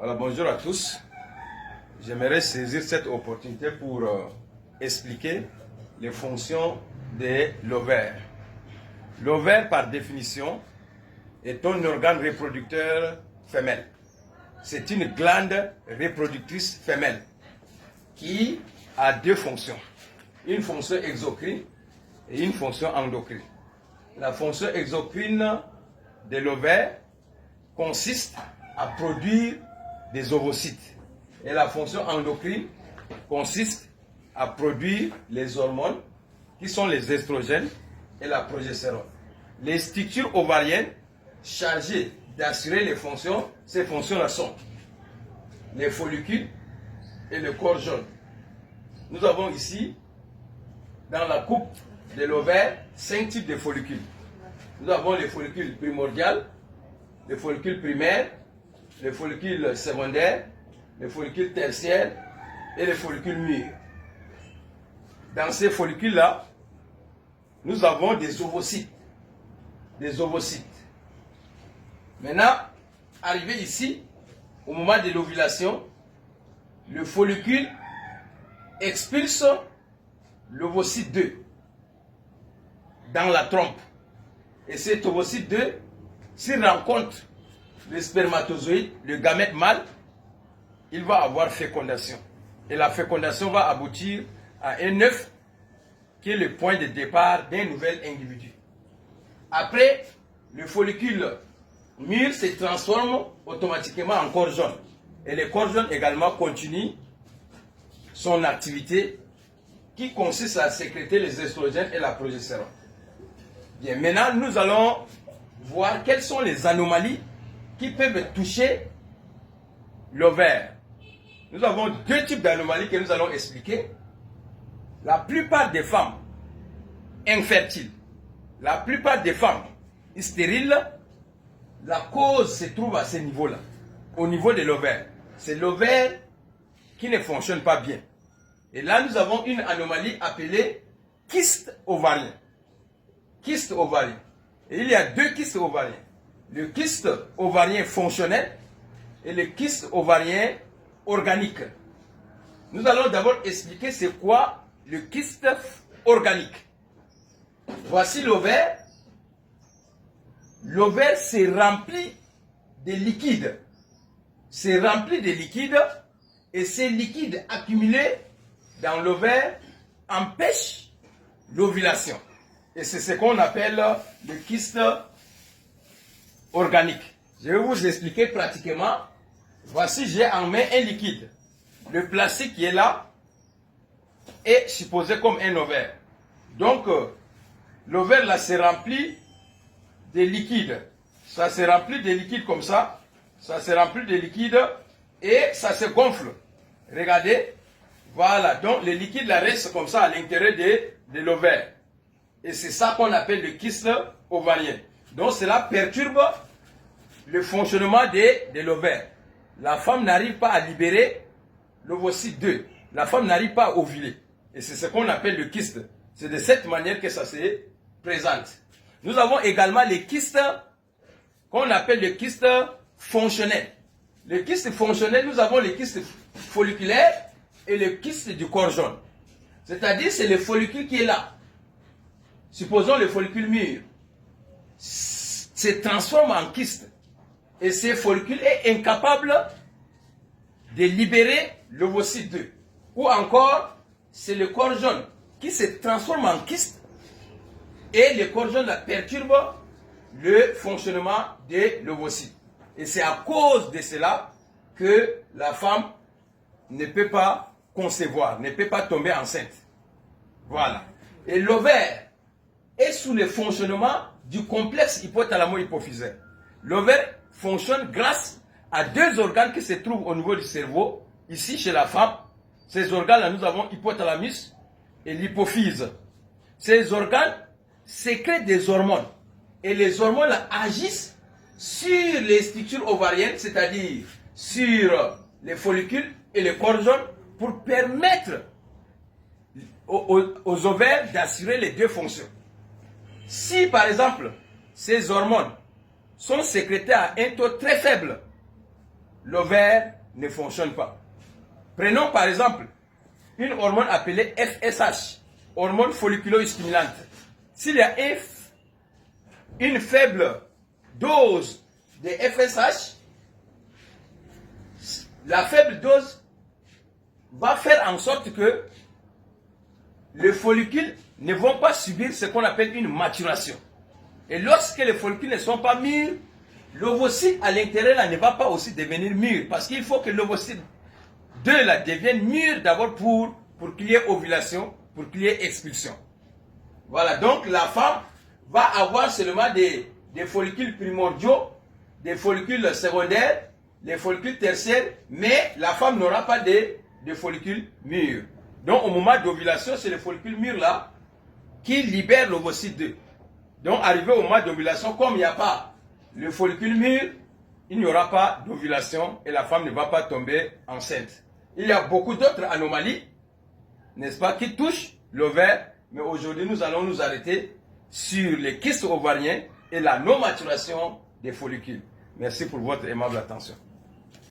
Alors bonjour à tous. J'aimerais saisir cette opportunité pour expliquer les fonctions de l'ovaire. L'ovaire, par définition, est un organe reproducteur femelle. C'est une glande reproductrice femelle qui a deux fonctions. Une fonction exocrine et une fonction endocrine. La fonction exocrine de l'ovaire consiste à produire des ovocytes. Et la fonction endocrine consiste à produire les hormones qui sont les estrogènes et la progestérone. Les structures ovariennes chargées d'assurer les fonctions, ces fonctions-là sont les follicules et le corps jaune. Nous avons ici, dans la coupe de l'ovaire, 5 types de follicules. Nous avons les follicules primordiales, les follicules primaires, les follicules secondaires, les follicules tertiaires et les follicules mûrs. Dans ces follicules-là, nous avons des ovocytes. Des ovocytes. Maintenant, arrivé ici, au moment de l'ovulation, le follicule expulse l'ovocyte 2 dans la trompe. Et cet ovocyte 2, s'il rencontre le spermatozoïde, le gamète mâle, il va avoir fécondation. Et la fécondation va aboutir à un œuf qui est le point de départ d'un nouvel individu. Après, le follicule mûr se transforme automatiquement en corps jaune. Et le corps jaune également continue son activité qui consiste à sécréter les estrogènes et la progestérone. Bien, maintenant, nous allons voir quelles sont les anomalies qui peuvent toucher l'ovaire. Nous avons deux types d'anomalies que nous allons expliquer. La plupart des femmes infertiles, la plupart des femmes stériles, la cause se trouve à ce niveau-là, au niveau de l'ovaire. C'est l'ovaire qui ne fonctionne pas bien. Et là, nous avons une anomalie appelée kyste ovarien. Kyste ovarien. Et il y a deux kystes ovariens. Le kyste ovarien fonctionnel et le kyste ovarien organique. Nous allons d'abord expliquer c'est quoi le kyste organique. Voici l'ovaire. L'ovaire se remplit de liquide. C'est rempli de liquide et ces liquides accumulés dans l'ovaire empêchent l'ovulation. Et c'est ce qu'on appelle le kyste organique. Je vais vous expliquer pratiquement. Voici, j'ai en main un liquide. Le plastique qui est là est supposé comme un ovaire. Donc, l'ovaire là se remplit de liquide. Ça se remplit de liquide comme ça. Ça se remplit de liquide et ça se gonfle. Regardez. Voilà. Donc, le liquide là reste comme ça à l'intérieur de l'ovaire. Et c'est ça qu'on appelle le kyste ovarien. Donc, cela perturbe le fonctionnement de l'ovaire. La femme n'arrive pas à libérer l'ovocyte 2. La femme n'arrive pas à ovuler. Et c'est ce qu'on appelle le kyste. C'est de cette manière que ça se présente. Nous avons également les kystes qu'on appelle le kyste fonctionnel. Le kyste fonctionnel, nous avons le kyste folliculaire et le kyste du corps jaune. C'est-à-dire, c'est le follicule qui est là. Supposons le follicule mûr se transforme en kyste. Et ce follicule est incapable de libérer l'ovocyte 2. Ou encore, c'est le corps jaune qui se transforme en kyste et le corps jaune perturbe le fonctionnement de l'ovocyte. Et c'est à cause de cela que la femme ne peut pas concevoir, ne peut pas tomber enceinte. Voilà. Et l'ovaire est sous le fonctionnement du complexe hypothalamo-hypophysaire. L'ovaire fonctionne grâce à deux organes qui se trouvent au niveau du cerveau. Ici, chez la femme, ces organes-là, nous avons hypothalamus et l'hypophyse. Ces organes sécrètent des hormones. Et les hormones agissent sur les structures ovariennes, c'est-à-dire sur les follicules et le corps jaune, pour permettre aux ovaires d'assurer les deux fonctions. Si, par exemple, ces hormones sont sécrétées à un taux très faible, l'ovaire ne fonctionne pas. Prenons par exemple une hormone appelée FSH, hormone folliculo-stimulante. S'il y a une faible dose de FSH, la faible dose va faire en sorte que les follicules ne vont pas subir ce qu'on appelle une maturation. Et lorsque les follicules ne sont pas mûrs, l'ovocyte à l'intérieur là ne va pas aussi devenir mûr. Parce qu'il faut que l'ovocyte 2 là devienne mûr d'abord pour qu'il y ait ovulation, pour qu'il y ait expulsion. Voilà, donc la femme va avoir seulement des follicules primordiaux, des follicules secondaires, des follicules tertiaires, mais la femme n'aura pas de follicules mûrs. Donc au moment d'ovulation, c'est les follicules mûrs là qui libèrent l'ovocyte 2. Donc arrivé au moment d'ovulation, comme il n'y a pas le follicule mûr, il n'y aura pas d'ovulation et la femme ne va pas tomber enceinte. Il y a beaucoup d'autres anomalies, n'est-ce pas, qui touchent l'ovaire, mais aujourd'hui nous allons nous arrêter sur les kystes ovariens et la non-maturation des follicules. Merci pour votre aimable attention.